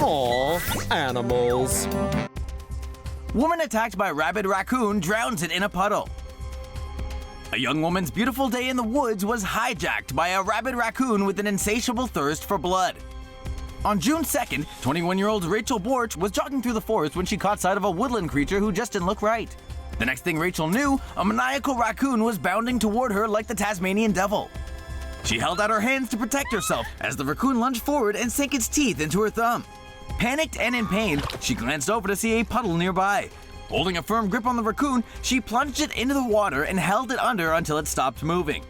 Aw, animals. Woman attacked by rabid raccoon drowns it in a puddle. A young woman's beautiful day in the woods was hijacked by a rabid raccoon with an insatiable thirst for blood. On June 2nd, 21-year-old Rachel Borch was jogging through the forest when she caught sight of a woodland creature who just didn't look right. The next thing Rachel knew, a maniacal raccoon was bounding toward her like the Tasmanian devil. She held out her hands to protect herself as the raccoon lunged forward and sank its teeth into her thumb. Panicked and in pain, she glanced over to see a puddle nearby. Holding a firm grip on the raccoon, she plunged it into the water and held it under until it stopped moving.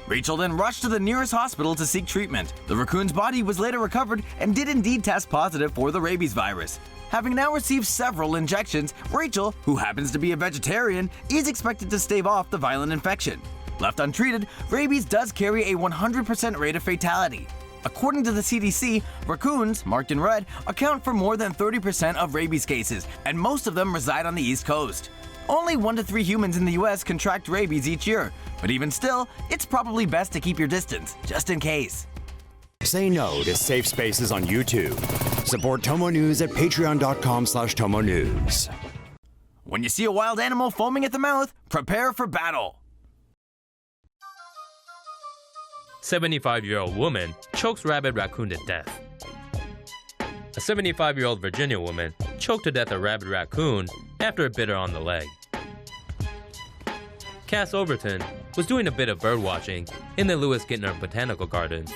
Rachel then rushed to the nearest hospital to seek treatment. The raccoon's body was later recovered and did indeed test positive for the rabies virus. Having now received several injections, Rachel, who happens to be a vegetarian, is expected to stave off the violent infection. Left untreated, rabies does carry a 100% rate of fatality. According to the CDC, raccoons, marked in red, account for more than 30% of rabies cases, and most of them reside on the East Coast. Only 1 to 3 humans in the US contract rabies each year, but even still, it's probably best to keep your distance, just in case. Say no to safe spaces on YouTube. Support TomoNews at patreon.com/TomoNews. When you see a wild animal foaming at the mouth, prepare for battle. 75-year-old woman chokes rabid raccoon to death. A 75-year-old Virginia woman choked to death a rabid raccoon after it bit her on the leg. Cass Overton was doing a bit of bird watching in the Lewis Gittner Botanical Garden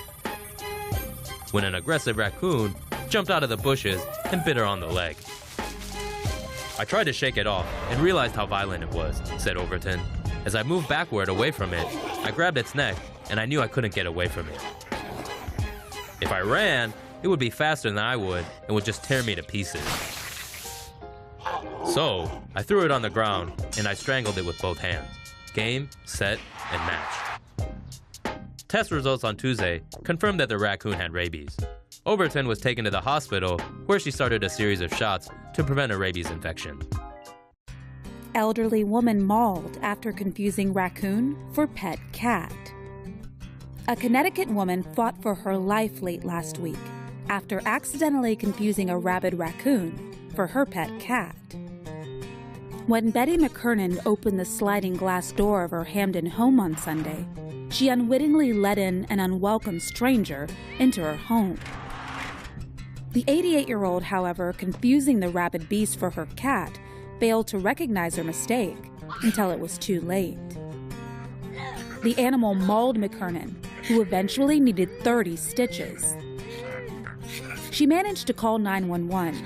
when an aggressive raccoon jumped out of the bushes and bit her on the leg. I tried to shake it off and realized how violent it was, said Overton. As I moved backward away from it, I grabbed its neck and I knew I couldn't get away from it. If I ran, it would be faster than I would and would just tear me to pieces. So, I threw it on the ground and I strangled it with both hands. Game, set, and match. Test results on Tuesday confirmed that the raccoon had rabies. Overton was taken to the hospital where she started a series of shots to prevent a rabies infection. Elderly woman mauled after confusing raccoon for pet cat. A Connecticut woman fought for her life late last week after accidentally confusing a rabid raccoon for her pet cat. When Betty McKernan opened the sliding glass door of her Hamden home on Sunday, she unwittingly let in an unwelcome stranger into her home. The 88-year-old, however, confusing the rabid beast for her cat, failed to recognize her mistake until it was too late. The animal mauled McKernan, who eventually needed 30 stitches. She managed to call 911,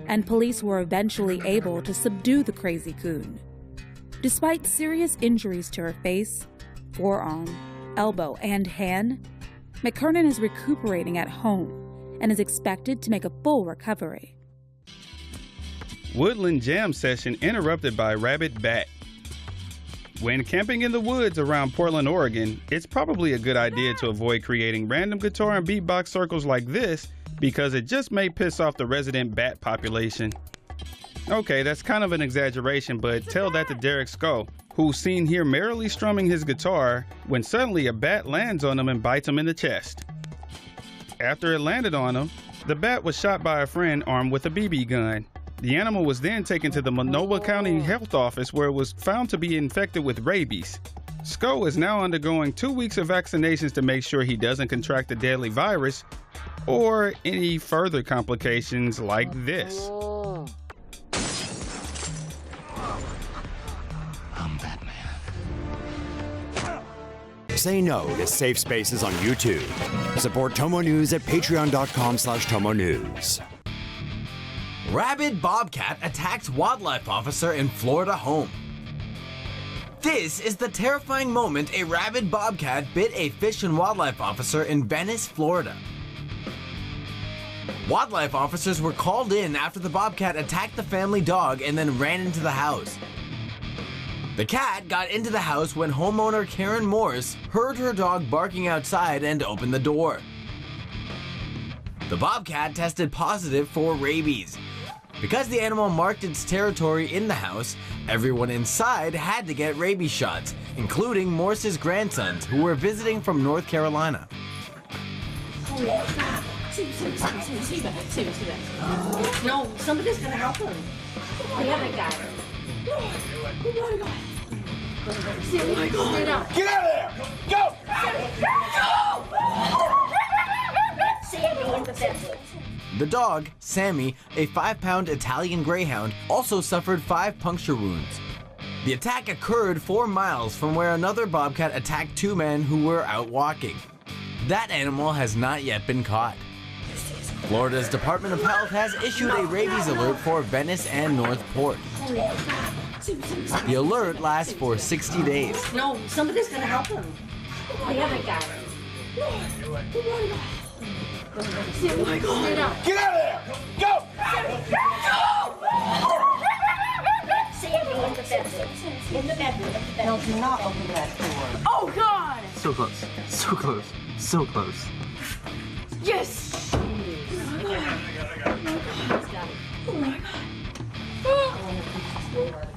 and police were eventually able to subdue the crazy coon. Despite serious injuries to her face, forearm, elbow, and hand, McKernan is recuperating at home and is expected to make a full recovery. Woodland jam session interrupted by rabid bat. When camping in the woods around Portland, Oregon, it's probably a good idea to avoid creating random guitar and beatbox circles like this because it just may piss off the resident bat population. Okay, that's kind of an exaggeration, but tell that to Derek Sco, who's seen here merrily strumming his guitar when suddenly a bat lands on him and bites him in the chest. After it landed on him, the bat was shot by a friend armed with a BB gun. The animal was then taken to the Monroe County Health Office where it was found to be infected with rabies. Sco is now undergoing 2 weeks of vaccinations to make sure he doesn't contract the deadly virus or any further complications like this. I'm Batman. Say no to safe spaces on YouTube. Support TomoNews at patreon.com/TomoNews. Rabid bobcat attacks wildlife officer in Florida home. This is the terrifying moment a rabid bobcat bit a fish and wildlife officer in Venice, Florida. Wildlife officers were called in after the bobcat attacked the family dog and then ran into the house. The cat got into the house when homeowner Karen Morse heard her dog barking outside and opened the door. The bobcat tested positive for rabies. Because the animal marked its territory in the house, everyone inside had to get rabies shots, including Morse's grandsons, who were visiting from North Carolina. No, somebody's gonna help him. The other guy. Get out of there! Go! The dog, Sammy, a 5-pound Italian greyhound, also suffered 5 puncture wounds. The attack occurred 4 miles from where another bobcat attacked 2 men who were out walking. That animal has not yet been caught. Florida's Department of Health has issued a rabies alert for Venice and North Port. The alert lasts for 60 days. No, somebody's gonna help him. The other guy. Get out of there! Go! In the bedroom. No, do not open that door. Oh God! So close. So close. So close. Yes! Oh my God.